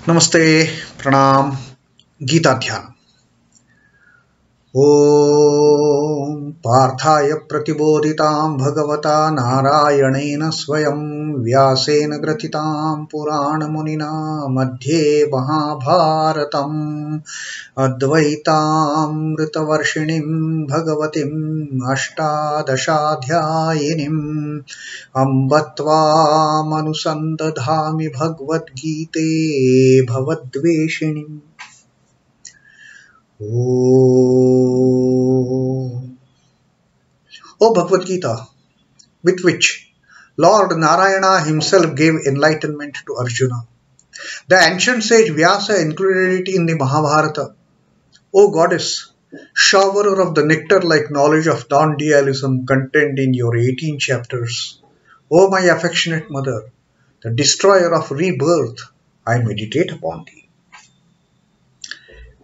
Namaste, Pranam, Gita Dhyaan. Om Parthaya pratibodhitam bhagavata narayanena swayam vyasena gratitam purana munina madhye mahabharatam advaitam ritavarshinim bhagavatim ashtadashadhyayinim ambatvam anusandadhami Bhagavad Gite bhavadveshinim. O Bhagavad Gita, with which Lord Narayana himself gave enlightenment to Arjuna. The ancient sage Vyasa included it in the Mahabharata. O Goddess, showerer of the nectar-like knowledge of non-dualism contained in your 18 chapters. O my affectionate mother, the destroyer of rebirth, I meditate upon thee.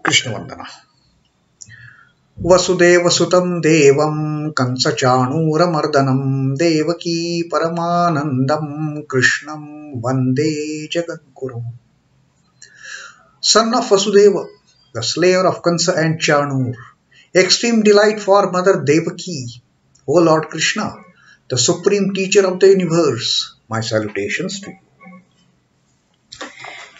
Krishna Vandana. Vasudeva Sutam Devam Kansachanura Mardanam Devaki Paramanandam Krishnam Vande Jagadguru. Son of Vasudeva, the slayer of Kansa and Chanur, extreme delight for Mother Devaki, O Lord Krishna, the supreme teacher of the universe, my salutations to you.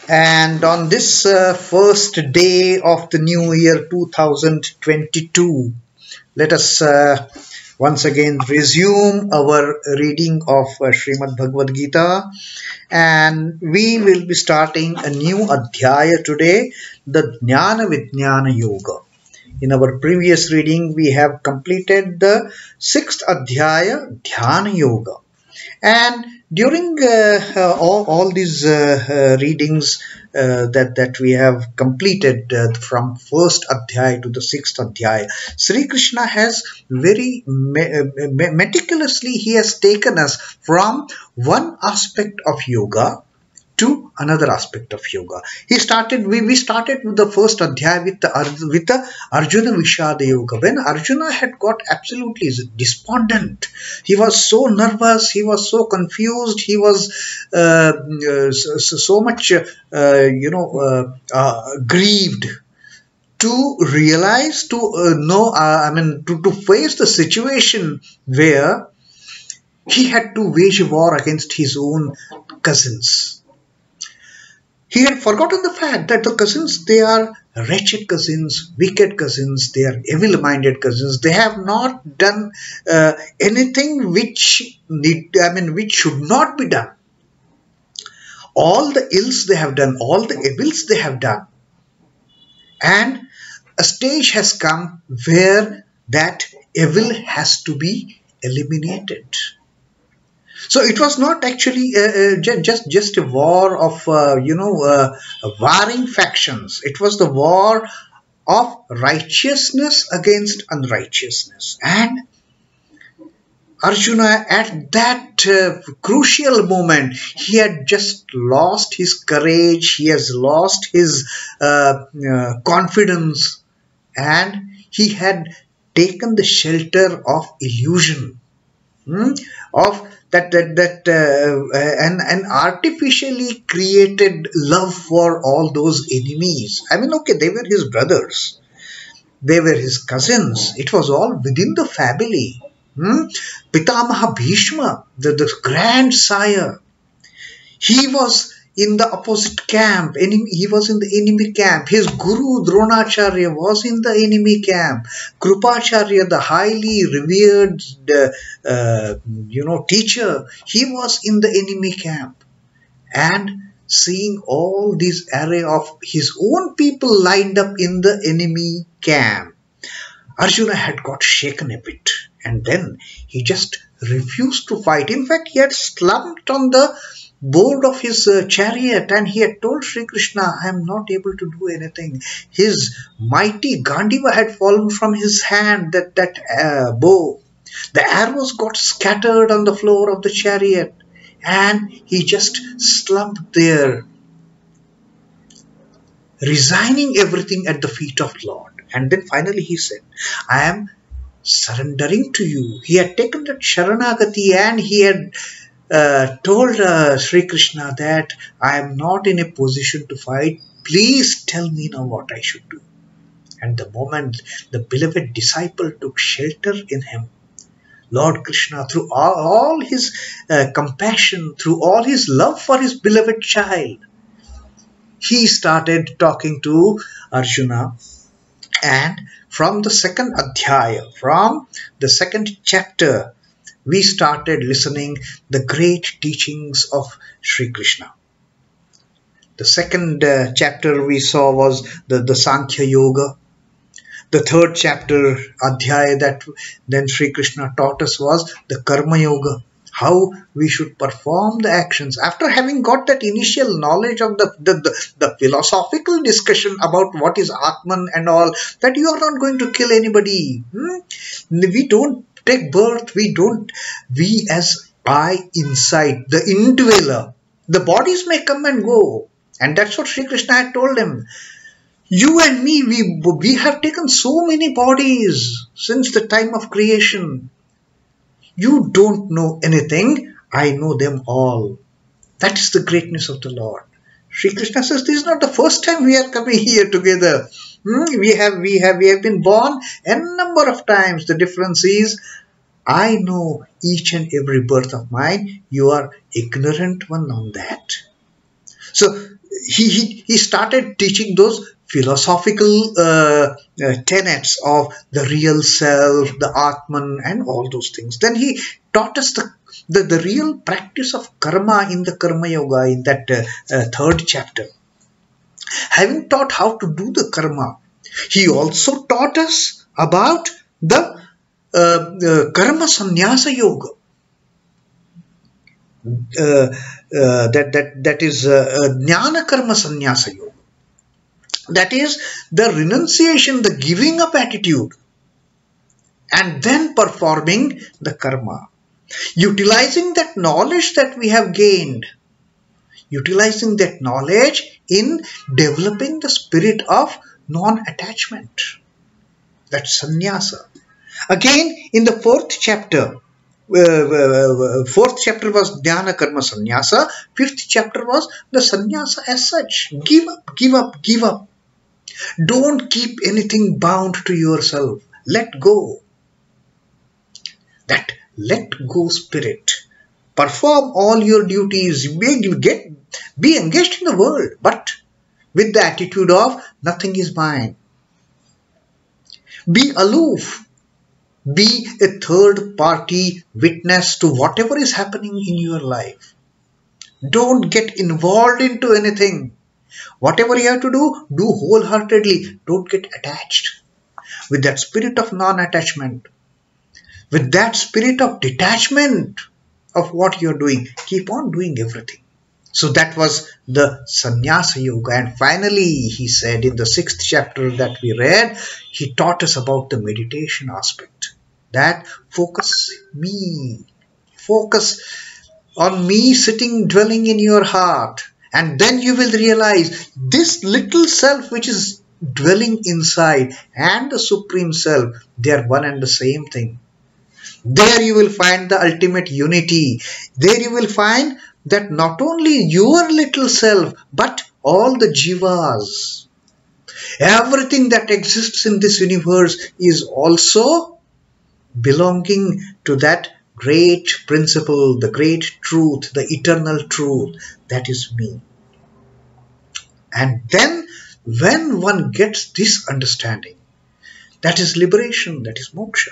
And on this first day of the new year 2022, let us once again resume our reading of Srimad Bhagavad Gita, and we will be starting a new adhyaya today, the Dnyāna Vidyāna Yoga. In our previous reading, we have completed the 6th adhyaya, Dhyana Yoga. And during all these readings that we have completed from 1st adhyaya to the 6th adhyaya, Sri Krishna has very meticulously, he has taken us from one aspect of yoga to another aspect of yoga. We started with the first adhyaya with the Arjuna Vishada Yoga. When Arjuna had got absolutely despondent, he was so nervous, he was so confused, he was so much grieved to realize, to to face the situation where he had to wage a war against his own cousins. He had forgotten the fact that the cousins, they are wretched cousins, wicked cousins, they are evil-minded cousins. They have not done anything which should not be done. All the ills they have done, all the evils they have done. And a stage has come where that evil has to be eliminated. So it was not actually just a war of warring factions. It was the war of righteousness against unrighteousness. And Arjuna, at that crucial moment, he had just lost his courage, he has lost his confidence, and he had taken the shelter of illusion, of an artificially created love for all those enemies. I mean, okay, they were his brothers, they were his cousins, it was all within the family. Pitamaha Bhishma, the grand sire, he was in the opposite camp, he was in the enemy camp. His guru Dronacharya was in the enemy camp. Krupacharya, the highly revered teacher, he was in the enemy camp. And seeing all this array of his own people lined up in the enemy camp, Arjuna had got shaken a bit, and then he just refused to fight. In fact, he had slumped on the board of his chariot, and he had told Sri Krishna, I am not able to do anything. His mighty Gandiva had fallen from his hand, that bow. The arrows got scattered on the floor of the chariot, and he just slumped there, resigning everything at the feet of Lord. And then finally he said, I am surrendering to you. He had taken that Sharanagati, and he had told Sri Krishna that I am not in a position to fight. Please tell me now what I should do. And the moment the beloved disciple took shelter in him, Lord Krishna, through all his compassion, through all his love for his beloved child, he started talking to Arjuna. And from the second adhyaya, from the second chapter, we started listening the great teachings of Sri Krishna. The second chapter we saw was the Sankhya Yoga. The third chapter, adhyaya, that then Sri Krishna taught us was the Karma Yoga, how we should perform the actions. After having got that initial knowledge of the philosophical discussion about what is Atman and all, that you are not going to kill anybody. We don't take birth, we as I inside, the indweller, the bodies may come and go. And that's what Sri Krishna had told him. You and me, we have taken so many bodies since the time of creation. You don't know anything, I know them all. That is the greatness of the Lord. Sri Krishna says, this is not the first time we are coming here together. We have been born a number of times. The difference is, I know each and every birth of mine. You are ignorant one on that. So he started teaching those philosophical tenets of the real self, the Atman, and all those things. Then he taught us the real practice of karma in the Karma Yoga in that third chapter. Having taught how to do the karma, he also taught us about the karma sannyasa yoga. That is Dnyaan karma sannyasa yoga. That is the renunciation, the giving up attitude, and then performing the karma. Utilizing that knowledge that we have gained, utilizing that knowledge in developing the spirit of non-attachment. That's sannyasa. Again, in the fourth chapter was Dhyana Karma Sannyasa. Fifth chapter was the sannyasa as such. Give up, give up, give up. Don't keep anything bound to yourself. Let go. That let go spirit. Perform all your duties. Be engaged in the world, but with the attitude of nothing is mine. Be aloof. Be a third party witness to whatever is happening in your life. Don't get involved into anything. Whatever you have to do, do wholeheartedly. Don't get attached. With that spirit of non-attachment, with that spirit of detachment of what you are doing, keep on doing everything. So that was the sannyasa yoga. And finally, he said in the sixth chapter that we read, he taught us about the meditation aspect. That focus me. Focus on me sitting, dwelling in your heart. And then you will realize this little self which is dwelling inside and the Supreme Self, they are one and the same thing. There you will find the ultimate unity. There you will find that not only your little self, but all the jivas, everything that exists in this universe is also belonging to that great principle, the great truth, the eternal truth, that is me. And then when one gets this understanding, that is liberation, that is moksha.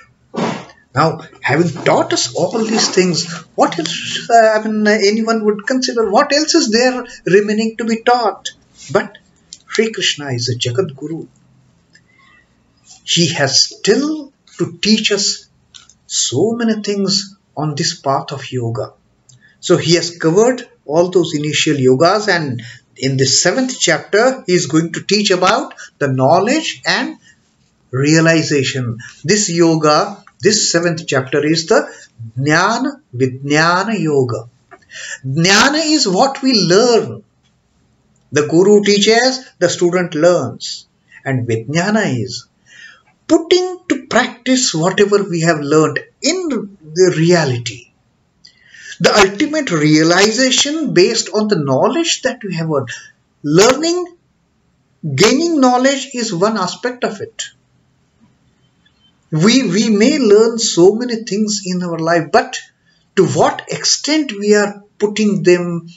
Now, having taught us all these things, what else anyone would consider, what else is there remaining to be taught? But Sri Krishna is a Jagat Guru. He has still to teach us so many things on this path of yoga. So he has covered all those initial yogas, and in the seventh chapter he is going to teach about the knowledge and realization. This yoga, this seventh chapter is the Dnyaan Vidyaan yoga. Dnyana is what we learn. The guru teaches, the student learns. And Vidyana is putting to practice whatever we have learned in the reality. The ultimate realization based on the knowledge that we have learned. Learning, gaining knowledge is one aspect of it. We may learn so many things in our life, but to what extent we are putting them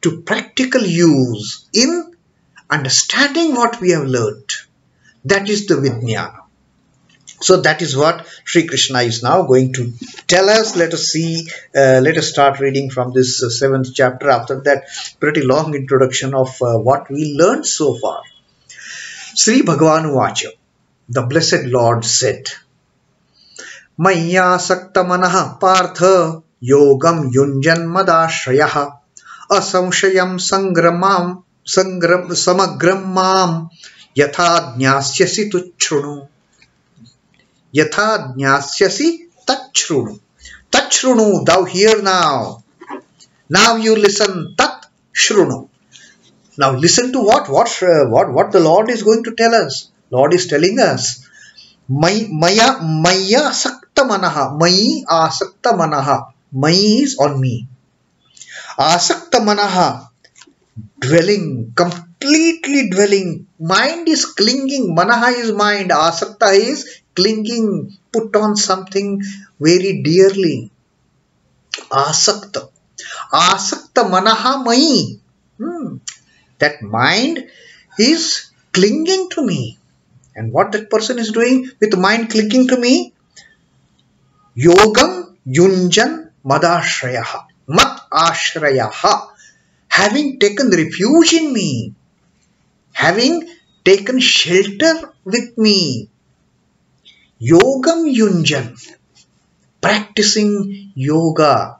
to practical use in understanding what we have learned, that is the Vidyaan. So that is what Sri Krishna is now going to tell us. Let us see, let us start reading from this 7th chapter. After that pretty long introduction of what we learned so far. Sri Bhagavan uvācha, the blessed Lord said, mayyāsakta-manāḥ Partha yogaṁ yuñjan mad-āśhrayaḥ asanśhayaṁ samagraṁ yathā jñāsyasi chhṛiṇu. Yathā jñāsyasi tach. Chhṛiṇu, thou hear now. Now you listen. Tach chhṛiṇu. Now listen to what the Lord is going to tell us. Lord is telling us, mayyāsakta-manāḥ, mayyāsakta-manāḥ. May is on me. Asakta-manāḥ, dwelling, completely dwelling. Mind is clinging. Manaha is mind. Asakta is clinging, put on something very dearly. Asakta. Asakta-manāḥ mayi. That mind is clinging to me. And what that person is doing with mind clinging to me? Yogaṁ yuñjan mad-āśhrayaḥ. Mad-āśhrayaḥ. Having taken refuge in me. Having taken shelter with me. Yogaṁ yuñjan. Practicing yoga.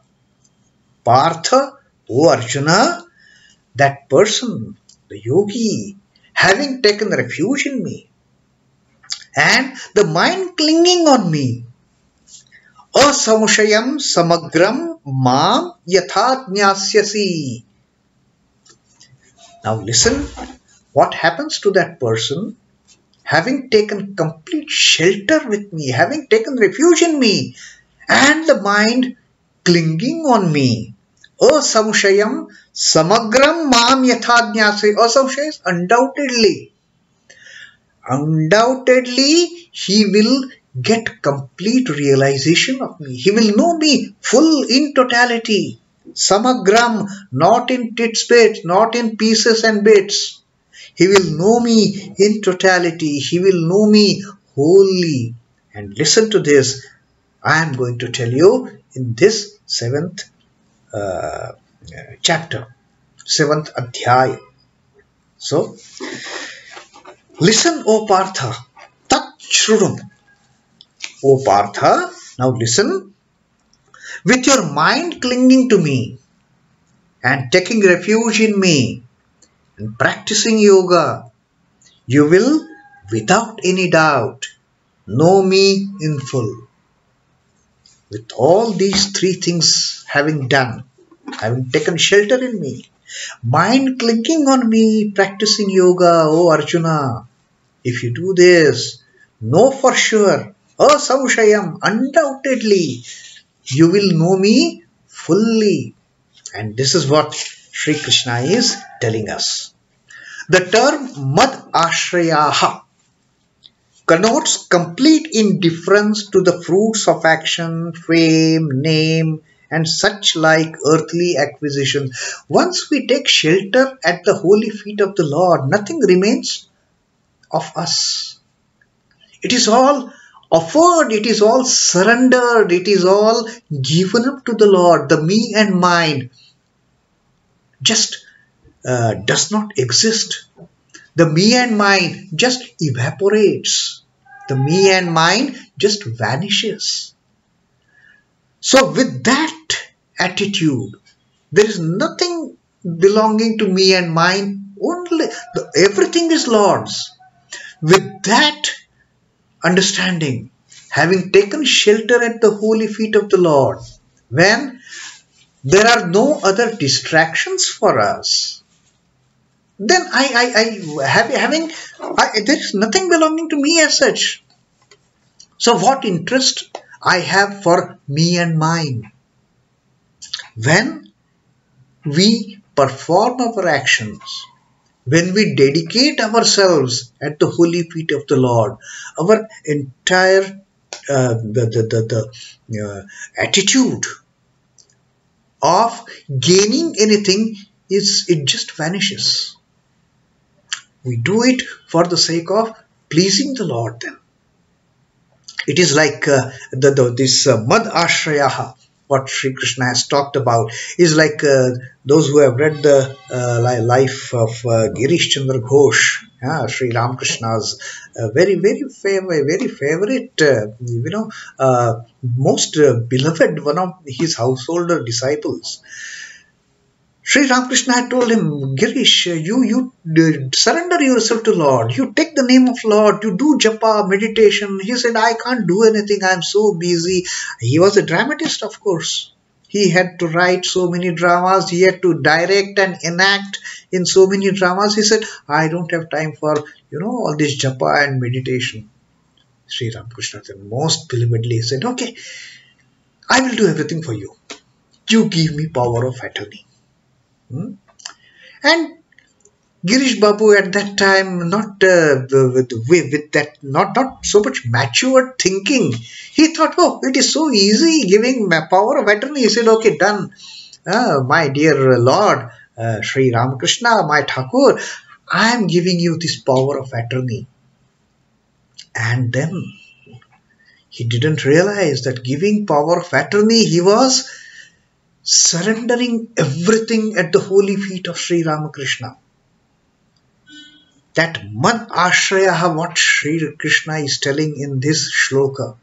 Partha, O Arjuna, that person, the yogi, having taken refuge in me. And the mind clinging on me. Asanśhayaṁ samagraṁ mam yathā jñāsyasi. Now listen, what happens to that person having taken complete shelter with me, having taken refuge in me, and the mind clinging on me. Asanśhayaṁ samagraṁ mam yathā jñāsyasi. Asanśhaya is undoubtedly he will get complete realization of me. He will know me full in totality. Samagraṁ, not in bits, not in pieces and bits. He will know me in totality. He will know me wholly. And listen to this. I am going to tell you in this 7th chapter, 7th adhyaya. So, listen, O Partha. Tach chhṛiṇu. O Partha, now listen. With your mind clinging to me and taking refuge in me and practicing yoga, you will, without any doubt, know me in full. With all these 3 things having done, having taken shelter in me, mind clinging on me, practicing yoga, O Arjuna, if you do this, know for sure, asanśhayaṁ, undoubtedly, you will know me fully. And this is what Sri Krishna is telling us. The term mad-āśhrayaḥ connotes complete indifference to the fruits of action, fame, name, and such like earthly acquisitions. Once we take shelter at the holy feet of the Lord, nothing remains of us. It is all offered, it is all surrendered, it is all given up to the Lord. The me and mine just does not exist. The me and mine just evaporates. The me and mine just vanishes. So with that attitude, there is nothing belonging to me and mine, only everything is Lord's. With that understanding, having taken shelter at the holy feet of the Lord, when there are no other distractions for us, then there is nothing belonging to me as such. So what interest I have for me and mine? When we perform our actions, when we dedicate ourselves at the holy feet of the Lord, our entire attitude of gaining anything it just vanishes. We do it for the sake of pleasing the Lord then. It is like this mad-āśhrayaḥ, what Sri Krishna has talked about, is like those who have read the life of Girish Chandra Ghosh, Sri Ramakrishna's very favorite, most beloved, one of his householder disciples. Sri Ramakrishna had told him, Girish, you surrender yourself to Lord. You take the name of Lord. You do japa, meditation. He said, I can't do anything. I'm so busy. He was a dramatist, of course. He had to write so many dramas. He had to direct and enact in so many dramas. He said, I don't have time for, all this japa and meditation. Sri Ramakrishna said, most belovedly, said, okay, I will do everything for you. You give me power of attorney. And Girish Babu at that time, not with that, not so much matured thinking, he thought, oh, it is so easy giving power of attorney. He said, okay, done. My dear Lord, Sri Ramakrishna, my Thakur, I am giving you this power of attorney. And then he didn't realize that giving power of attorney, he was surrendering everything at the holy feet of Sri Ramakrishna. That mad-āśhrayaḥ, what Sri Krishna is telling in this shloka,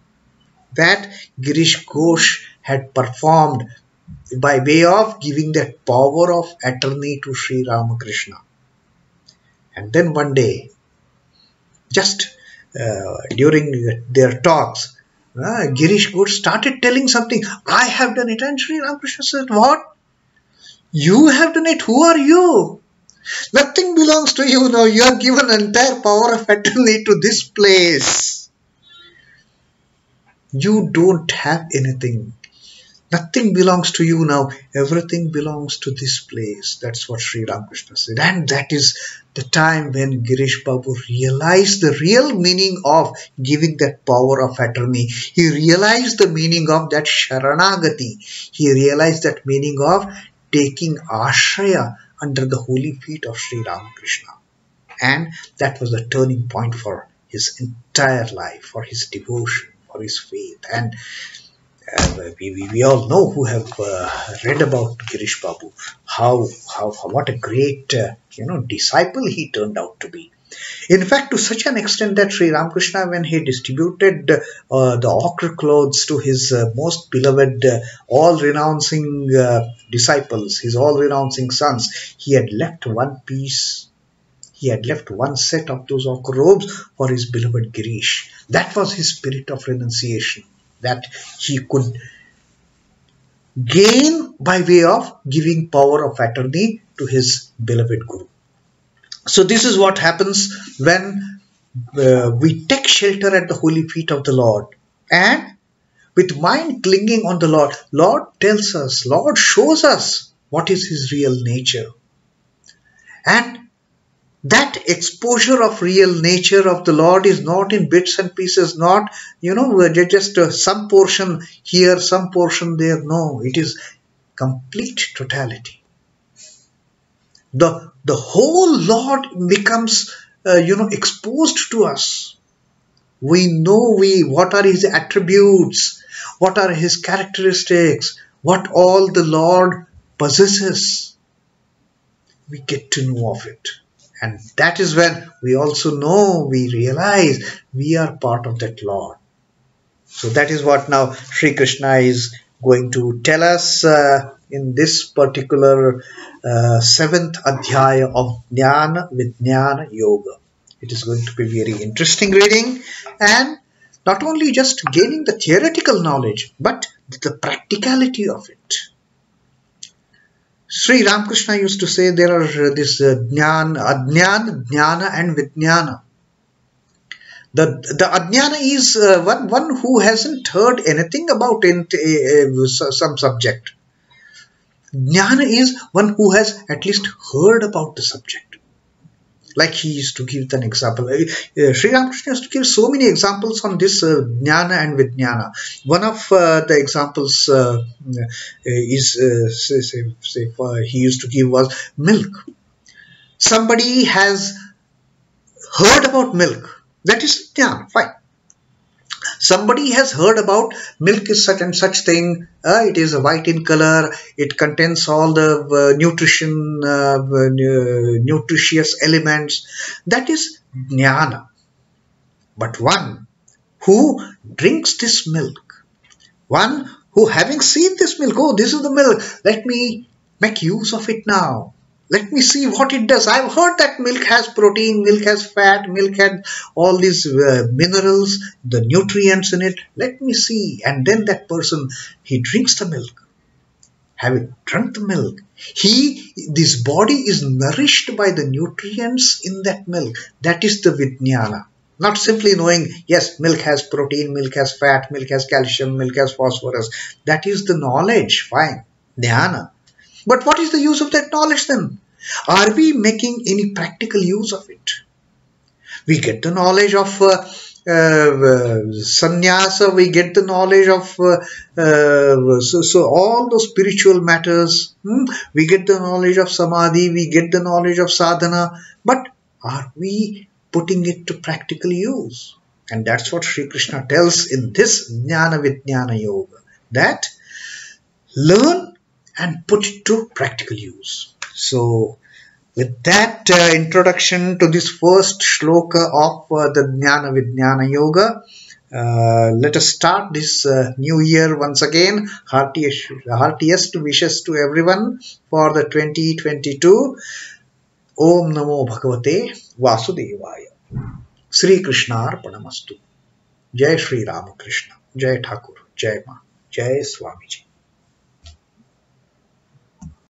that Girish Ghosh had performed by way of giving that power of attorney to Sri Ramakrishna. And then one day, just during their talks, Girish Ghosh started telling something. I have done it. And Sri Ramakrishna said, what? You have done it? Who are you? Nothing belongs to you now. You are given entire power of attorney to this place. You don't have anything. Nothing belongs to you now. Everything belongs to this place. That's what Sri Ramakrishna said. And that is the time when Girish Babu realized the real meaning of giving that power of attorney. He realized the meaning of that sharanagati. He realized that meaning of taking ashraya under the holy feet of Sri Ramakrishna. And that was the turning point for his entire life, for his devotion, for his faith. And we all know who have read about Girish Babu, what a great disciple he turned out to be. In fact, to such an extent that Sri Ramakrishna, when he distributed the ochre clothes to his most beloved, all-renouncing disciples, his all-renouncing sons, he had left one piece. He had left one set of those ochre robes for his beloved Girish. That was his spirit of renunciation, that he could gain by way of giving power of attorney to his beloved Guru. So this is what happens when we take shelter at the holy feet of the Lord, and with mind clinging on the Lord, Lord tells us, Lord shows us what is his real nature. And that exposure of real nature of the Lord is not in bits and pieces, not, just some portion here, some portion there. No, it is complete totality. The whole Lord becomes, exposed to us. We know what are his attributes, what are his characteristics, what all the Lord possesses. We get to know of it. And that is when we also know, we realize we are part of that Lord. So that is what now Sri Krishna is going to tell us in this particular 7th adhyaya of Dnyaan Vidyaan Yoga. It is going to be very interesting reading, and not only just gaining the theoretical knowledge, but the practicality of it. Sri Ramakrishna used to say there are this Dnyaan, Adnyaan, Dnyana and Vidyana. The Adnyana is one who hasn't heard anything about some subject. Jnana is one who has at least heard about the subject. Like he used to give an example. Sri Ramakrishna used to give so many examples on this Jnana and Vidyana. One of the examples he used to give was milk. Somebody has heard about milk. That is Jnana, fine. Somebody has heard about milk is such and such thing. It is white in color. It contains all the nutritious elements. That is Jnana. But one who drinks this milk, one who having seen this milk, oh, this is the milk, let me make use of it now. Let me see what it does. I've heard that milk has protein, milk has fat, milk has all these minerals, the nutrients in it. Let me see. And then that person, he drinks the milk. Having drunk the milk, this body is nourished by the nutrients in that milk. That is the Vidyana. Not simply knowing, yes, milk has protein, milk has fat, milk has calcium, milk has phosphorus. That is the knowledge, fine, Dnyāna. But what is the use of that knowledge then? Are we making any practical use of it? We get the knowledge of sannyasa, we get the knowledge of so all those spiritual matters. We get the knowledge of samadhi, we get the knowledge of sadhana. But are we putting it to practical use? And that's what Sri Krishna tells in this Jnana Vidyana Yoga. That learn and put it to practical use. So, with that introduction to this first shloka of the Jnana Vidyana Yoga, let us start this new year once again. Heartiest wishes to everyone for the 2022. Om Namo Bhagavate Vasudevaya. Sri Krishna Arpanamastu. Jai Sri Ramakrishna. Jai Thakur. Jai Ma. Jai Swamiji.